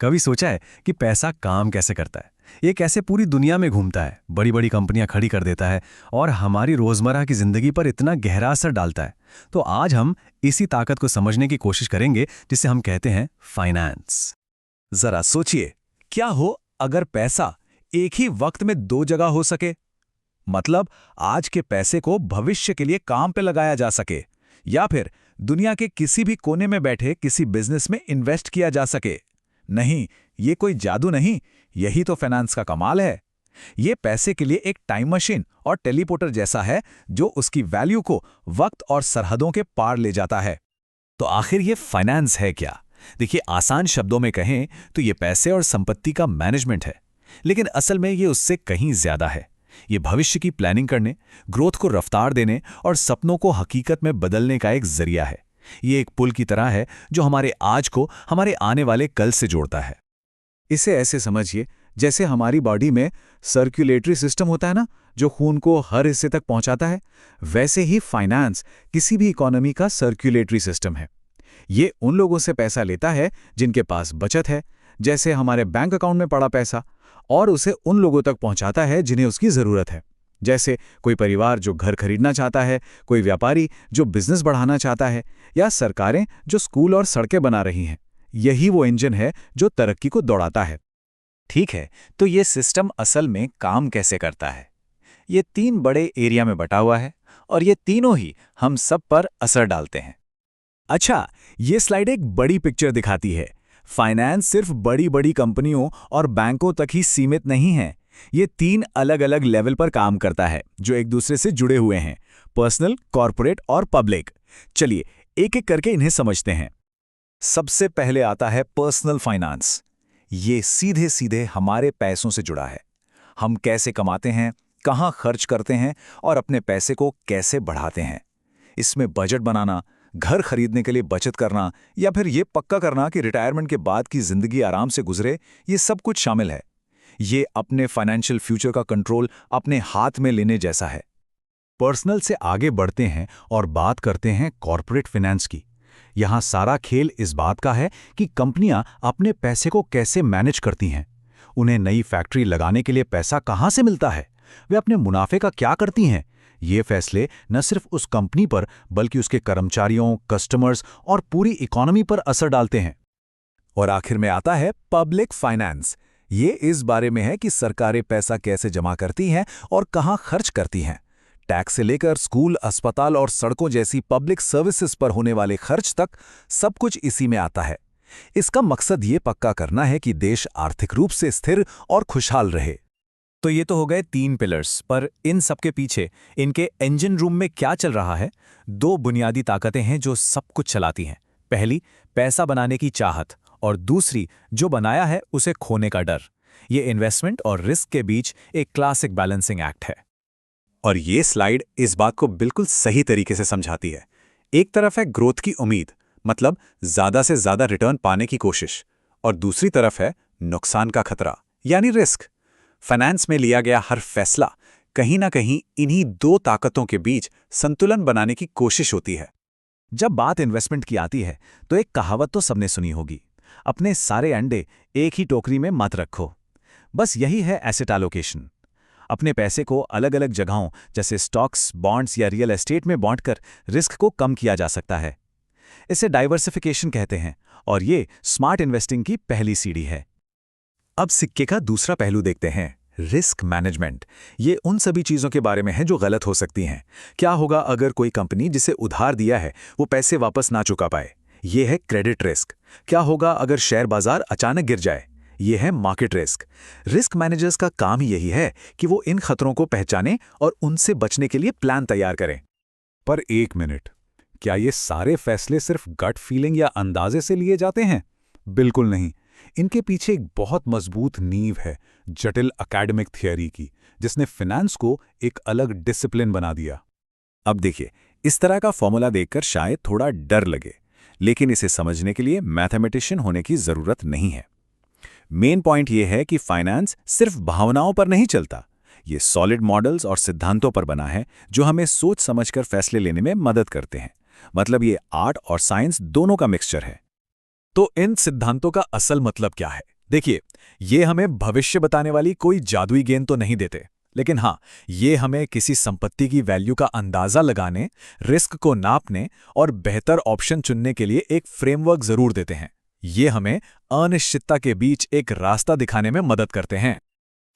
कभी सोचा है कि पैसा काम कैसे करता है? ये कैसे पूरी दुनिया में घूमता है, बड़ी बड़ी कंपनियां खड़ी कर देता है और हमारी रोजमर्रा की जिंदगी पर इतना गहरा असर डालता है? तो आज हम इसी ताकत को समझने की कोशिश करेंगे जिसे हम कहते हैं फाइनेंस। जरा सोचिए, क्या हो अगर पैसा एक ही वक्त में दो जगह हो सके? मतलब आज के पैसे को भविष्य के लिए काम पे लगाया जा सके, या फिर दुनिया के किसी भी कोने में बैठे किसी बिजनेस में इन्वेस्ट किया जा सके। नहीं, ये कोई जादू नहीं, यही तो फाइनेंस का कमाल है। ये पैसे के लिए एक टाइम मशीन और टेलीपोर्टर जैसा है जो उसकी वैल्यू को वक्त और सरहदों के पार ले जाता है। तो आखिर ये फाइनेंस है क्या? देखिए, आसान शब्दों में कहें तो ये पैसे और संपत्ति का मैनेजमेंट है, लेकिन असल में ये उससे कहीं ज्यादा है। ये भविष्य की प्लानिंग करने, ग्रोथ को रफ्तार देने और सपनों को हकीकत में बदलने का एक जरिया है। ये एक पुल की तरह है जो हमारे आज को हमारे आने वाले कल से जोड़ता है। इसे ऐसे समझिए जैसे हमारी बॉडी में सर्कुलेटरी सिस्टम होता है ना, जो खून को हर हिस्से तक पहुंचाता है। वैसे ही फाइनेंस किसी भी इकोनॉमी का सर्कुलेटरी सिस्टम है। ये उन लोगों से पैसा लेता है जिनके पास बचत है, जैसे हमारे बैंक अकाउंट में पड़ा पैसा, और उसे उन लोगों तक पहुंचाता है जिन्हें उसकी जरूरत है। जैसे कोई परिवार जो घर खरीदना चाहता है, कोई व्यापारी जो बिजनेस बढ़ाना चाहता है, या सरकारें जो स्कूल और सड़कें बना रही हैं। यही वो इंजन है जो तरक्की को दौड़ाता है। ठीक है, तो ये सिस्टम असल में काम कैसे करता है? ये 3 बड़े एरिया में बटा हुआ है और ये तीनों ही हम सब पर असर डालते हैं। अच्छा, ये स्लाइड एक बड़ी पिक्चर दिखाती है। फाइनेंस सिर्फ बड़ी बड़ी कंपनियों और बैंकों तक ही सीमित नहीं है। ये 3 अलग अलग लेवल पर काम करता है जो एक दूसरे से जुड़े हुए हैं: पर्सनल, कॉर्पोरेट और पब्लिक। चलिए एक एक करके इन्हें समझते हैं। सबसे पहले आता है पर्सनल फाइनेंस। ये सीधे सीधे हमारे पैसों से जुड़ा है। हम कैसे कमाते हैं, कहाँ खर्च करते हैं और अपने पैसे को कैसे बढ़ाते हैं। इसमें बजट बनाना, घर खरीदने के लिए बचत करना, या फिर ये पक्का करना कि रिटायरमेंट के बाद की जिंदगी आराम से गुजरे, ये सब कुछ शामिल है। ये अपने फाइनेंशियल फ्यूचर का कंट्रोल अपने हाथ में लेने जैसा है। पर्सनल से आगे बढ़ते हैं और बात करते हैं कॉर्पोरेट फाइनेंस की। यहां सारा खेल इस बात का है कि कंपनियां अपने पैसे को कैसे मैनेज करती हैं। उन्हें नई फैक्ट्री लगाने के लिए पैसा कहां से मिलता है, वे अपने मुनाफे का क्या करती हैं। ये फैसले न सिर्फ उस कंपनी पर बल्कि उसके कर्मचारियों, कस्टमर्स और पूरी इकोनॉमी पर असर डालते हैं। और आखिर में आता है पब्लिक फाइनेंस। ये इस बारे में है कि सरकारें पैसा कैसे जमा करती हैं और कहां खर्च करती हैं। टैक्स से लेकर स्कूल, अस्पताल और सड़कों जैसी पब्लिक सर्विसेज पर होने वाले खर्च तक सब कुछ इसी में आता है। इसका मकसद ये पक्का करना है कि देश आर्थिक रूप से स्थिर और खुशहाल रहे। तो ये तो हो गए 3 पिलर्स, पर इन सबके पीछे इनके इंजन रूम में क्या चल रहा है? 2 बुनियादी ताकतें हैं जो सब कुछ चलाती हैं। पहली, पैसा बनाने की चाहत, और दूसरी, जो बनाया है उसे खोने का डर। ये इन्वेस्टमेंट और रिस्क के बीच एक क्लासिक बैलेंसिंग एक्ट है। और ये स्लाइड इस बात को बिल्कुल सही तरीके से समझाती है। एक तरफ है ग्रोथ की उम्मीद, मतलब ज्यादा से ज्यादा रिटर्न पाने की कोशिश, और दूसरी तरफ है नुकसान का खतरा, यानी रिस्क। फाइनेंस में लिया गया हर फैसला कहीं ना कहीं इन्हीं 2 ताकतों के बीच संतुलन बनाने की कोशिश होती है। जब बात इन्वेस्टमेंट की आती है तो एक कहावत तो सबने सुनी होगी, अपने सारे अंडे एक ही टोकरी में मत रखो। बस यही है एसेट एलोकेशन। अपने पैसे को अलग अलग जगहों जैसे स्टॉक्स, बॉन्ड्स या रियल एस्टेट में बांटकर रिस्क को कम किया जा सकता है। इसे डाइवर्सिफिकेशन कहते हैं और ये स्मार्ट इन्वेस्टिंग की पहली सीढ़ी है। अब सिक्के का दूसरा पहलू देखते हैं, रिस्क मैनेजमेंट। ये उन सभी चीजों के बारे में है जो गलत हो सकती हैं। क्या होगा अगर कोई कंपनी जिसे उधार दिया है वो पैसे वापस ना चुका पाए? ये है क्रेडिट रिस्क। क्या होगा अगर शेयर बाजार अचानक गिर जाए? ये है मार्केट रिस्क। रिस्क मैनेजर्स का काम ही यही है कि वो इन खतरों को पहचानें और उनसे बचने के लिए प्लान तैयार करें। पर एक मिनट, क्या ये सारे फैसले सिर्फ गट फीलिंग या अंदाजे से लिए जाते हैं? बिल्कुल नहीं। इनके पीछे एक बहुत मजबूत नींव है, जटिल एकेडमिक थियरी की, जिसने फाइनेंस को एक अलग डिसिप्लिन बना दिया। अब देखिए, इस तरह का फॉर्मूला देखकर शायद थोड़ा डर लगे, लेकिन इसे समझने के लिए मैथमेटिशियन होने की जरूरत नहीं है। मेन पॉइंट यह है कि फाइनेंस सिर्फ भावनाओं पर नहीं चलता। ये सॉलिड मॉडल्स और सिद्धांतों पर बना है जो हमें सोच समझकर फैसले लेने में मदद करते हैं। मतलब ये आर्ट और साइंस दोनों का मिक्सचर है। तो इन सिद्धांतों का असल मतलब क्या है? देखिए, ये हमें भविष्य बताने वाली कोई जादुई गेंद तो नहीं देते, लेकिन हाँ, ये हमें किसी संपत्ति की वैल्यू का अंदाजा लगाने, रिस्क को नापने और बेहतर ऑप्शन चुनने के लिए एक फ्रेमवर्क जरूर देते हैं। ये हमें अनिश्चितता के बीच एक रास्ता दिखाने में मदद करते हैं।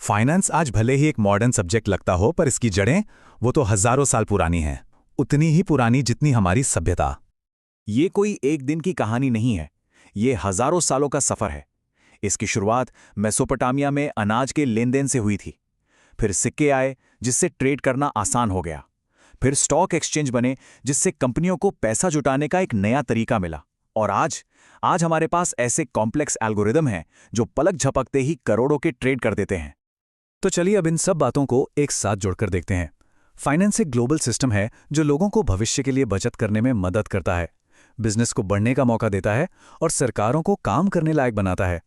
फाइनेंस आज भले ही एक मॉडर्न सब्जेक्ट लगता हो, पर इसकी जड़ें वो तो हजारों साल पुरानी हैं, उतनी ही पुरानी जितनी हमारी सभ्यता। ये कोई एक दिन की कहानी नहीं है, ये हजारों सालों का सफर है। इसकी शुरुआत मेसोपोटामिया में अनाज के लेन देन से हुई थी। फिर सिक्के आए, जिससे ट्रेड करना आसान हो गया। फिर स्टॉक एक्सचेंज बने, जिससे कंपनियों को पैसा जुटाने का एक नया तरीका मिला। और आज हमारे पास ऐसे कॉम्प्लेक्स एल्गोरिदम हैं जो पलक झपकते ही करोड़ों के ट्रेड कर देते हैं। तो चलिए अब इन सब बातों को एक साथ जोड़कर देखते हैं। फाइनेंस एक ग्लोबल सिस्टम है जो लोगों को भविष्य के लिए बचत करने में मदद करता है, बिजनेस को बढ़ने का मौका देता है और सरकारों को काम करने लायक बनाता है।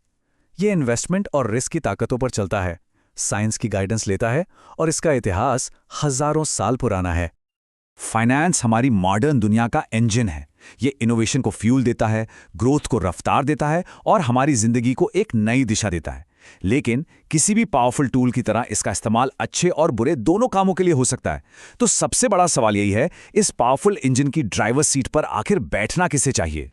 ये इन्वेस्टमेंट और रिस्क की ताकतों पर चलता है, साइंस की गाइडेंस लेता है और इसका इतिहास हजारों साल पुराना है। फाइनेंस हमारी मॉडर्न दुनिया का इंजन है। ये इनोवेशन को फ्यूल देता है, ग्रोथ को रफ्तार देता है और हमारी जिंदगी को एक नई दिशा देता है। लेकिन किसी भी पावरफुल टूल की तरह इसका इस्तेमाल अच्छे और बुरे दोनों कामों के लिए हो सकता है। तो सबसे बड़ा सवाल यही है, इस पावरफुल इंजन की ड्राइवर सीट पर आखिर बैठना किसे चाहिए?